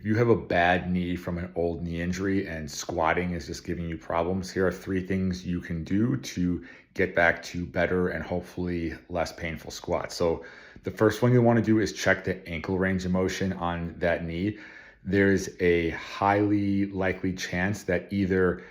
If you have a bad knee from an old knee injury and squatting is just giving you problems, here are three things you can do to get back to better and hopefully less painful squats. So the first one you want to do is check the ankle range of motion on that knee. There's a highly likely chance that either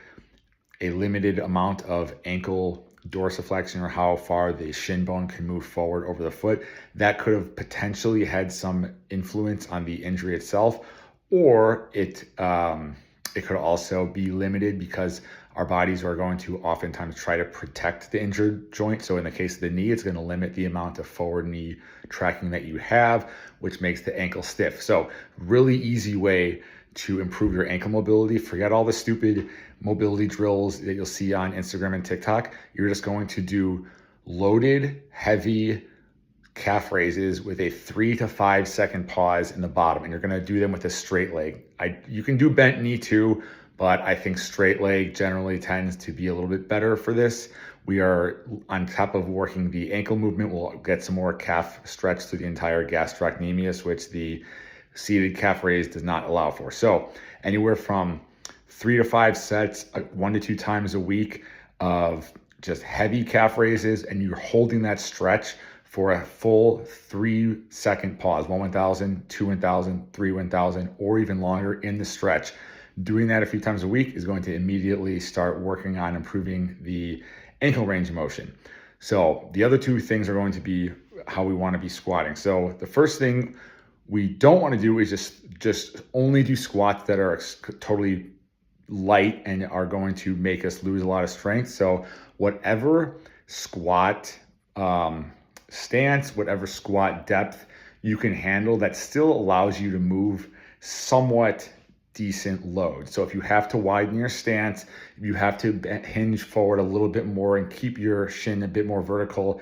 a limited amount of ankle dorsiflexion or how far the shin bone can move forward over the foot, that could have potentially had some influence on the injury itself, or it could also be limited because our bodies are going to oftentimes try to protect the injured joint. So in the case of the knee, it's going to limit the amount of forward knee tracking that you have, which makes the ankle stiff. So really easy way to improve your ankle mobility. Forget all the stupid mobility drills that you'll see on Instagram and TikTok. You're just going to do loaded, heavy calf raises with a 3 to 5 second pause in the bottom, and you're going to do them with a straight leg. You can do bent knee too, but I think straight leg generally tends to be a little bit better for this. We are on top of working the ankle movement. We'll get some more calf stretch through the entire gastrocnemius, which the seated calf raise does not allow for. So anywhere from 3 to 5 sets, 1 to 2 times a week of just heavy calf raises, and you're holding that stretch for a full 3 second pause, 1 1000, 2 1000, 3 1000, or even longer in the stretch. Doing that a few times a week is going to immediately start working on improving the ankle range of motion. So the other two things are going to be how we want to be squatting. So the first thing we don't want to do is just only do squats that are totally light and are going to make us lose a lot of strength. So whatever squat stance, whatever squat depth you can handle that still allows you to move somewhat decent load. So if you have to widen your stance, if you have to hinge forward a little bit more and keep your shin a bit more vertical,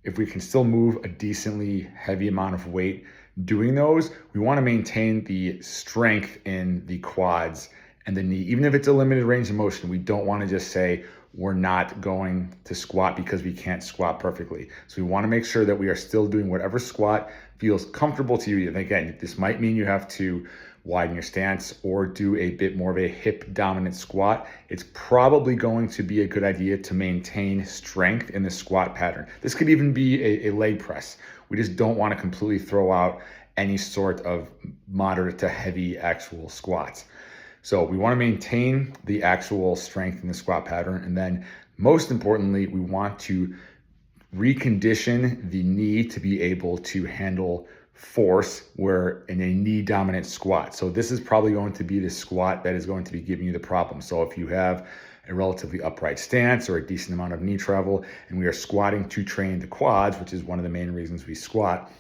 if we can still move a decently heavy amount of weight doing those, we want to maintain the strength in the quads and the knee. Even if it's a limited range of motion, we don't want to just say we're not going to squat because we can't squat perfectly. So we want to make sure that we are still doing whatever squat feels comfortable to you. And again, this might mean you have to widen your stance or do a bit more of a hip dominant squat. It's probably going to be a good idea to maintain strength in the squat pattern. This could even be a leg press. We just don't want to completely throw out any sort of moderate to heavy actual squats. So we want to maintain the actual strength in the squat pattern. And then most importantly, we want to recondition the knee to be able to handle force where in a knee dominant squat. So this is probably going to be the squat that is going to be giving you the problem. So if you have a relatively upright stance or a decent amount of knee travel, and we are squatting to train the quads, which is one of the main reasons we squat,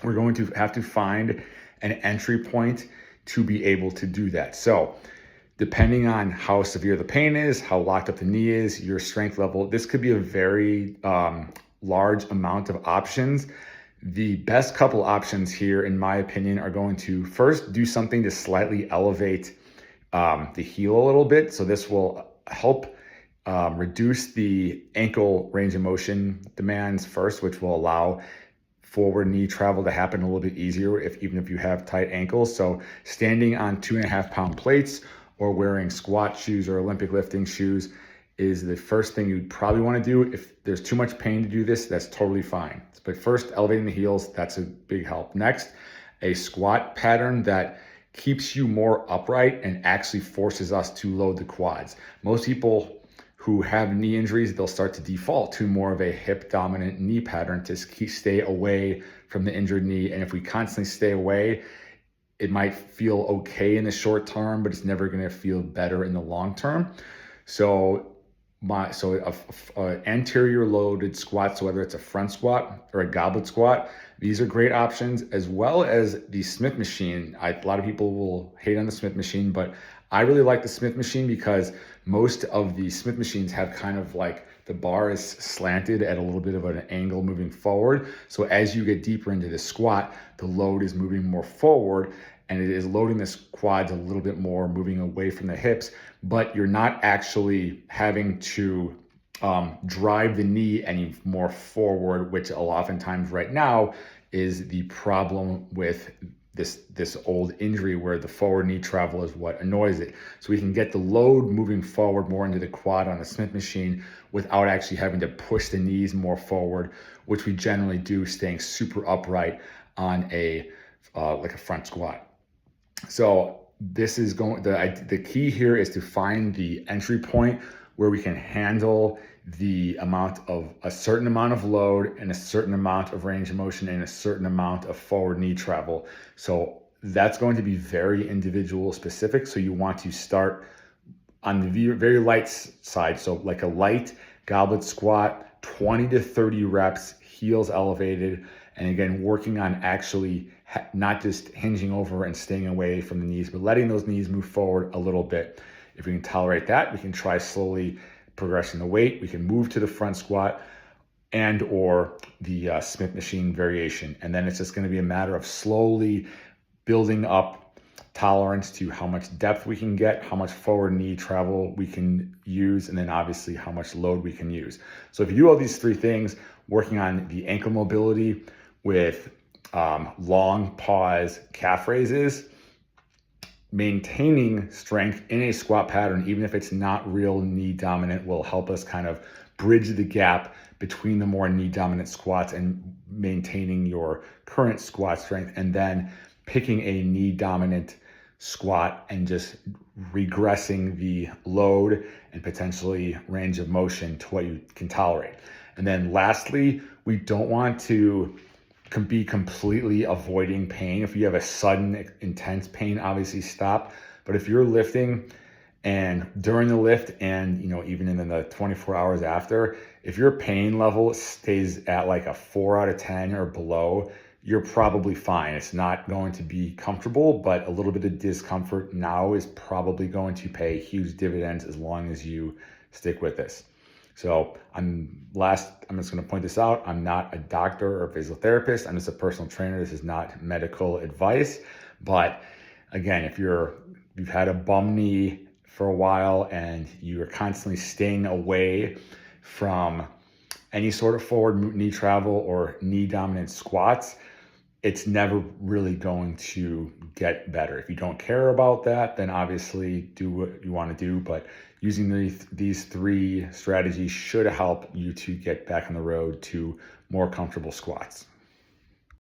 we're going to have to find an entry point to be able to do that. So depending on how severe the pain is, how locked up the knee is, your strength level, this could be a very large amount of options. The best couple options here, in my opinion, are going to first do something to slightly elevate the heel a little bit. So this will help reduce the ankle range of motion demands first, which will allow forward knee travel to happen a little bit easier even if you have tight ankles. So standing on 2.5 pound plates or wearing squat shoes or Olympic lifting shoes is the first thing you'd probably want to do. If there's too much pain to do this, that's totally fine. But first, elevating the heels, that's a big help. Next, a squat pattern that keeps you more upright and actually forces us to load the quads. Most people who have knee injuries, they'll start to default to more of a hip dominant knee pattern to stay away from the injured knee. And if we constantly stay away, it might feel okay in the short term, but it's never going to feel better in the long term. So anterior loaded squat, so whether it's a front squat or a goblet squat, these are great options, as well as the Smith machine. A lot of people will hate on the Smith machine, but I really like the Smith machine because most of the Smith machines have kind of like the bar is slanted at a little bit of an angle moving forward. So as you get deeper into the squat, the load is moving more forward and it is loading the quads a little bit more, moving away from the hips, but you're not actually having to drive the knee any more forward, which oftentimes right now is the problem with this old injury where the forward knee travel is what annoys it. So we can get the load moving forward more into the quad on the Smith machine without actually having to push the knees more forward, which we generally do staying super upright on a like a front squat. So this is the key here is to find the entry point where we can handle the amount of a certain amount of load and a certain amount of range of motion and a certain amount of forward knee travel. So that's going to be very individual specific. So you want to start on the very light side. So like a light goblet squat, 20 to 30 reps, heels elevated. And again, working on actually not just hinging over and staying away from the knees, but letting those knees move forward a little bit. If we can tolerate that, we can try slowly progressing the weight. We can move to the front squat and or the Smith machine variation. And then it's just going to be a matter of slowly building up tolerance to how much depth we can get, how much forward knee travel we can use, and then obviously how much load we can use. So if you do all these three things, working on the ankle mobility with long pause calf raises, maintaining strength in a squat pattern, even if it's not real knee dominant, will help us kind of bridge the gap between the more knee dominant squats and maintaining your current squat strength, and then picking a knee dominant squat and just regressing the load and potentially range of motion to what you can tolerate. And then lastly, we don't want to be completely avoiding pain. If you have a sudden intense pain, obviously stop. But if you're lifting and during the lift and even in the 24 hours after, if your pain level stays at like a 4 out of 10 or below, you're probably fine. It's not going to be comfortable, but a little bit of discomfort now is probably going to pay huge dividends as long as you stick with this. So I'm just going to point this out. I'm not a doctor or physical therapist. I'm just a personal trainer. This is not medical advice. But again, if you've had a bum knee for a while and you're constantly staying away from any sort of forward knee travel or knee dominant squats, it's never really going to get better. If you don't care about that, then obviously do what you want to do. But using these three strategies should help you to get back on the road to more comfortable squats.